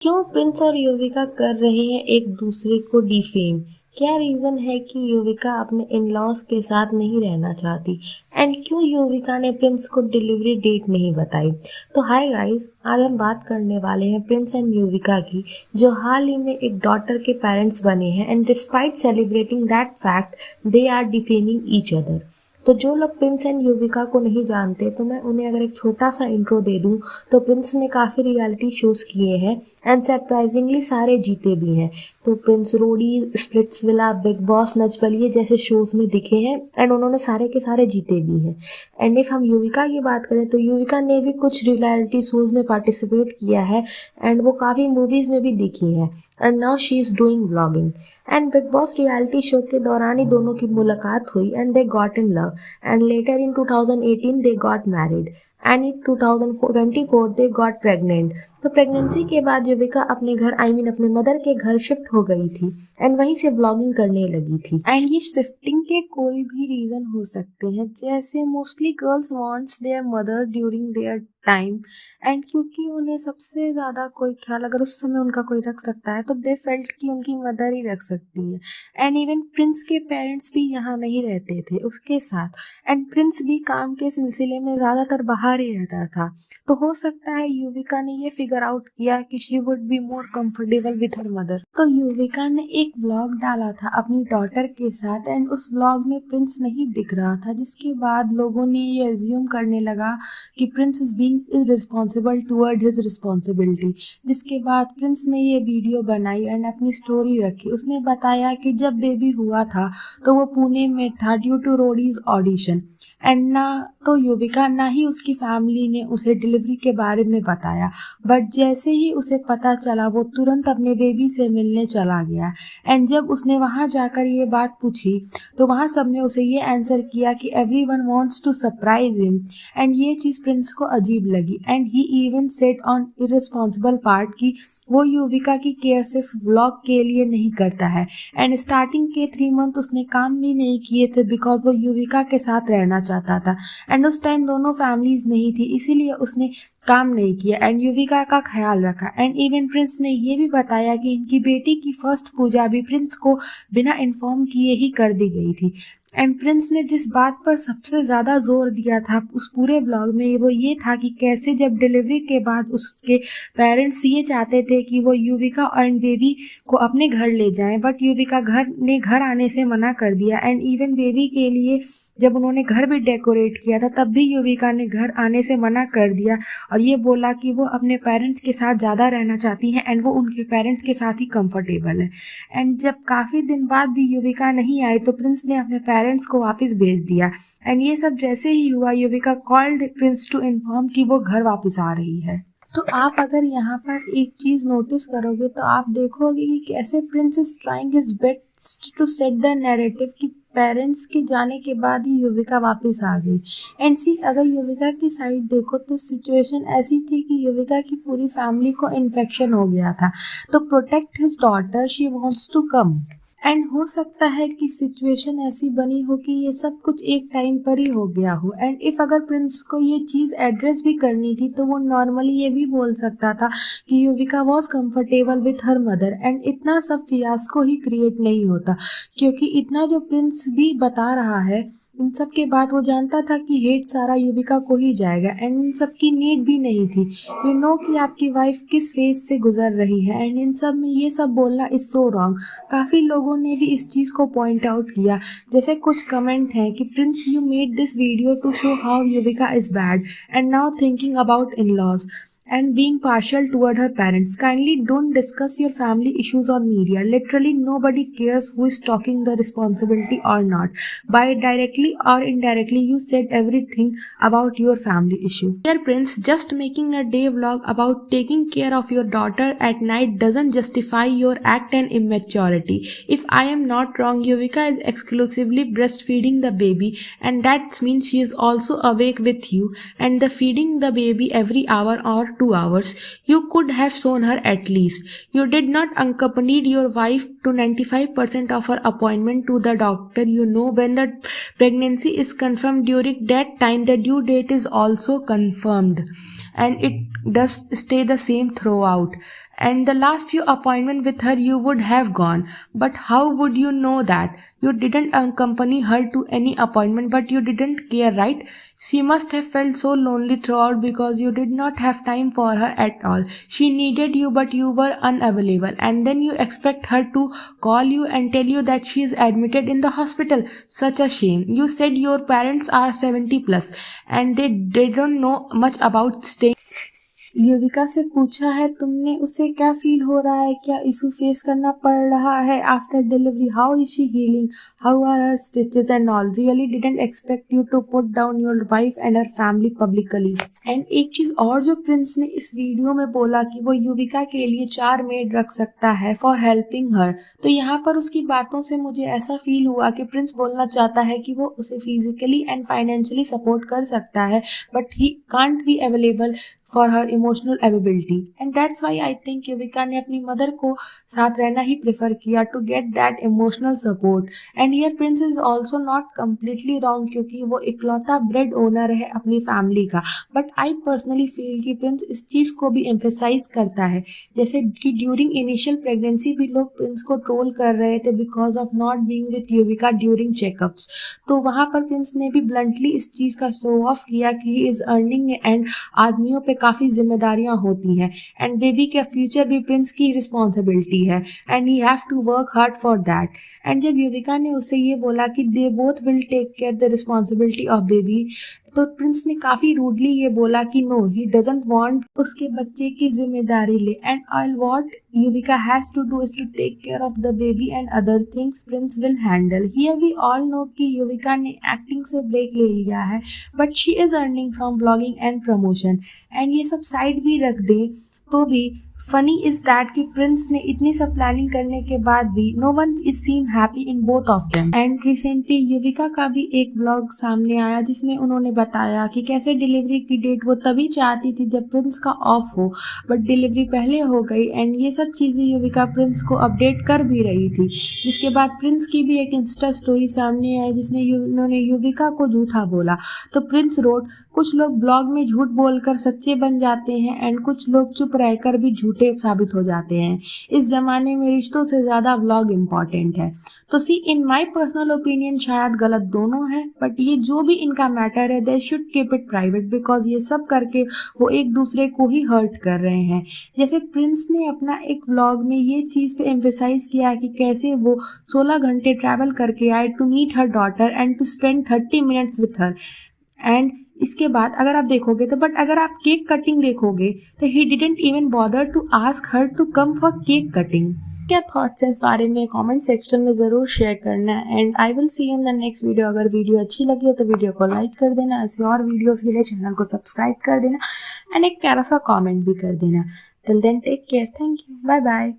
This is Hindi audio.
क्यों प्रिंस और युविका कर रहे हैं एक दूसरे को डिफेम? क्या रीजन है कि युविका अपने इन-लॉज के साथ नहीं रहना चाहती? एंड क्यों युविका ने प्रिंस को डिलीवरी डेट नहीं बताई? तो हाय गाइस, आज हम बात करने वाले हैं प्रिंस एंड युविका की, जो हाल ही में एक डॉटर के पेरेंट्स बने हैं and despite celebrating that fact they are defaming each other. तो जो लोग प्रिंस एंड युविका को नहीं जानते, तो मैं उन्हें अगर एक छोटा सा इंट्रो दे दूं, तो प्रिंस ने काफ़ी रियलिटी शोज़ किए हैं एंड सरप्राइजिंगली सारे जीते भी हैं। तो Prince रोडी, Splitsvilla, big boss, Nach Baliye जैसे शोज़ में दिखे हैं एंड उन्होंने सारे के सारे जीते भी हैं। एंड इफ़ हम युविका की बात करें, तो युविका ने भी कुछ रियलिटी शोज़ में पार्टिसिपेट किया है एंड वो काफ़ी मूवीज़ में भी दिखी है and now she is doing vlogging. And big boss reality show के दौरान ही दोनों की मुलाकात हुई and they got in love and later in 2018 they got married and in 2024 they got pregnant। तो प्रेगनेंसी के बाद युविका अपने घर अपने मदर के घर शिफ्ट हो गई थी एंड वहीं से ब्लॉगिंग करने लगी थी। एंड ये शिफ्टिंग के कोई भी रीजन हो सकते हैं, जैसे mostly girls wants there mother during their time and क्योंकि उन्हें सबसे ज़्यादा कोई ख्याल अगर उस समय उनका कोई रख सकता है, तो दे फेल्ट कि उनकी मदर ही रख सकती है। एंड इवन प्रिंस के पेरेंट्स भी यहाँ नहीं रहते थे उसके साथ एंड प्रिंस भी काम के सिलसिले में ज़्यादातर बाहर ही रहता था। तो हो सकता है युविका ने ये फिगर आउट किया कि she would be more comfortable with her mother. तो युविका ने एक व्लॉग डाला था अपनी डॉटर के साथ एंड उस व्लॉग में प्रिंस नहीं दिख रहा था, जिसके बाद लोगों ने ये एज्यूम करने लगा कि Prince is being irresponsible toward his responsibility. जिसके बाद प्रिंस ने ये वीडियो बनाई एंड अपनी स्टोरी रखी। उसने बताया कि जब बेबी हुआ था तो वो पुणे में था due to Roadies audition and ना तो युविका ना ही उसकी फैमिली ने उसे डिलीवरी के बारे में बताया, बट जैसे ही उसे पता चला वो तुरंत अपने बेबी से मिलने चला गया। एंड जब उसने वहाँ जाकर ये बात पूछी तो वहाँ सबने उसे ये आंसर किया कि everyone wants to surprise him and ये चीज़ प्रिंस को अजीब लगी and he even said on irresponsible part कि वो युविका की केयर सिर्फ व्लॉग के लिए नहीं करता है। एंड स्टार्टिंग के 3 मंथ उसने काम भी नहीं किए थे बिकॉज वो युविका के साथ रहना चाहता था एंड उस टाइम दोनों फैमिलीज नहीं थी, इसीलिए उसने काम नहीं किया एंड युविका का ख्याल रखा। एंड इवन प्रिंस ने ये भी बताया कि इनकी बेटी की फर्स्ट पूजा भी प्रिंस को बिना इन्फॉर्म किए ही कर दी गई थी। एंड प्रिंस ने जिस बात पर सबसे ज़्यादा जोर दिया था उस पूरे व्लॉग में वो ये था कि कैसे जब डिलीवरी के बाद उसके पेरेंट्स ये चाहते थे कि वो युविका एंड बेबी को अपने घर ले जाएं, बट युविका घर आने से मना कर दिया। एंड इवन बेबी के लिए जब उन्होंने घर भी डेकोरेट किया था तब भी युविका ने घर आने से मना कर दिया और ये बोला कि वो अपने पेरेंट्स के साथ ज़्यादा रहना चाहती हैं एंड वो उनके पेरेंट्स के साथ ही कंफर्टेबल है। एंड जब काफ़ी दिन बाद भी युविका नहीं आई तो प्रिंस ने अपने पेरेंट्स को वापस भेज दिया एंड ये सब जैसे ही हुआ Yuvika called Prince to inform कि वो घर वापस आ रही है। तो आप अगर यहाँ पर एक चीज़ नोटिस करोगे तो आप देखोगे कि कैसे Prince is trying his best to set the narrative कि पेरेंट्स के जाने के बाद ही युविका वापस आ गई। एंड सी अगर युविका की साइड देखो तो सिचुएशन ऐसी थी कि युविका की पूरी फैमिली को इन्फेक्शन हो गया था, तो protect his daughter she wants to come. And हो सकता है कि सिचुएशन ऐसी बनी हो कि ये सब कुछ एक टाइम पर ही हो गया हो एंड इफ़ अगर प्रिंस को ये चीज़ एड्रेस भी करनी थी तो वो नॉर्मली ये भी बोल सकता था कि Yuvika was comfortable with her mother and इतना सब फियास्को ही क्रिएट नहीं होता, क्योंकि इतना जो प्रिंस भी बता रहा है इन सब के बाद वो जानता था कि हेट सारा युविका को ही जाएगा एंड इन सब की नीड भी नहीं थी। यू नो कि आपकी वाइफ किस फेज से गुजर रही है एंड इन सब में ये सब बोलना इज सो रॉन्ग। काफ़ी लोगों ने भी इस चीज़ को पॉइंट आउट किया, जैसे कुछ कमेंट हैं कि Prince you made this video to show how Yuvika is bad and now thinking about in laws and being partial toward her parents. Kindly don't discuss your family issues on media. Literally nobody cares who is talking the responsibility or not. By directly or indirectly you said everything about your family issue. Dear Prince, just making a day vlog about taking care of your daughter at night doesn't justify your act and immaturity. If I am not wrong, Yuvika is exclusively breastfeeding the baby and that means she is also awake with you and the feeding the baby every hour or 2 hours. You could have shown her at least. You did not accompanied your wife to 95% of her appointment to the doctor. You know when the pregnancy is confirmed during that time the due date is also confirmed and it does stay the same throughout. and the last few appointments with her you would have gone. But how would you know that? You didn't accompany her to any appointment, but you didn't care, right? She must have felt so lonely throughout because you did not have time for her at all. She needed you, but you were unavailable, and then you expect her to call you and tell you that she is admitted in the hospital. Such a shame. You said your parents are 70 plus and they don't know much about staying. Yuvika से पूछा है तुमने उसे क्या फील हो रहा है, क्या इशू फेस करना पड़ रहा है after delivery, how is she healing, how are her stitches and all. Really didn't expect you to put down your wife and her family publicly. And एक चीज और जो प्रिंस ने इस वीडियो में बोला कि वो युविका के लिए 4 मेड रख सकता है फॉर हेल्पिंग हर, तो यहाँ पर उसकी बातों से मुझे ऐसा फील हुआ कि प्रिंस बोलना चाहता है कि वो उसे फिजिकली एंड फाइनेंशियली सपोर्ट कर सकता है but he can't be available for her emotional availability. And that's why I think Yuvika ने अपनी मदर को साथ रहना ही प्रेफर किया to get that emotional support. And here Prince is also not completely wrong क्योंकि वो इकलौता ब्रेड ओनर है अपनी फैमिली का. But I personally feel कि प्रिंस इस चीज़ को भी emphasize करता है, जैसे कि ड्यूरिंग इनिशियल प्रेगनेंसी भी लोग प्रिंस को ट्रोल कर रहे थे because of not being with Yuvika during checkups. तो वहाँ पर प्रिंस ने भी ब्लंटली इस चीज़ का शो ऑफ किया कि ही इज़ अर्निंग एंड आदमियों पे काफ़ी जिम्मेदारियां होती हैं एंड बेबी का फ्यूचर भी प्रिंस की रिस्पॉन्सिबिलिटी है and he have to work hard for that. And जब युविका ने उससे ये बोला कि they both will take care the responsibility of baby, तो प्रिंस ने काफ़ी रूडली ये बोला कि नो ही डजंट वांट उसके बच्चे की जिम्मेदारी ले and all what Yuvika has to do is to take care of the baby and other things Prince will handle. Here we all know कि युविका ने एक्टिंग से ब्रेक ले लिया है but she is earning from blogging and promotion. And ये सब साइड भी रख दें तो भी फनी इज दैट कि प्रिंस ने इतनी सब प्लानिंग करने के बाद भी no one is seam happy in both of them. And recently Yuvika का भी एक ब्लॉग सामने आया जिसमें उन्होंने बताया कि कैसे डिलीवरी की डेट वो तभी चाहती थी जब प्रिंस का ऑफ हो बट डिलीवरी पहले हो गई. एंड ये सब चीज़ें युविका प्रिंस को अपडेट कर भी रही थी, जिसके बाद प्रिंस की भी एक इंस्टा स्टोरी सामने आई जिसमें उन्होंने युविका को झूठा बोला. तो प्रिंस रोड कुछ लोग ब्लॉग में झूठ बोलकर सच्चे बन जाते हैं एंड कुछ लोग चुप रहकर भी झूठे साबित हो जाते हैं. इस जमाने में रिश्तों से ज़्यादा व्लॉग इम्पॉर्टेंट है. तो सी इन माई पर्सनल ओपिनियन शायद गलत दोनों है बट ये जो भी इनका मैटर है they should keep it private because ये सब करके वो एक दूसरे को ही हर्ट कर रहे हैं. जैसे प्रिंस ने अपना एक व्लॉग में ये चीज़ पे एम्फेसाइज किया कि कैसे वो 16 घंटे ट्रैवल करके आए to meet her daughter and to spend 30 minutes with her. And इसके बाद अगर आप देखोगे तो बट अगर आप केक कटिंग देखोगे तो he didn't even bother to ask her to come for cake cutting. क्या थॉट्स हैं इस बारे में कमेंट सेक्शन में ज़रूर शेयर करना है and I will see you in the next video. अगर वीडियो अच्छी लगी हो तो वीडियो को लाइक कर देना, ऐसे और वीडियोज़ के लिए चैनल को सब्सक्राइब कर देना एंड एक प्यारा सा कॉमेंट भी कर देना. Till then take care, thank you, bye bye.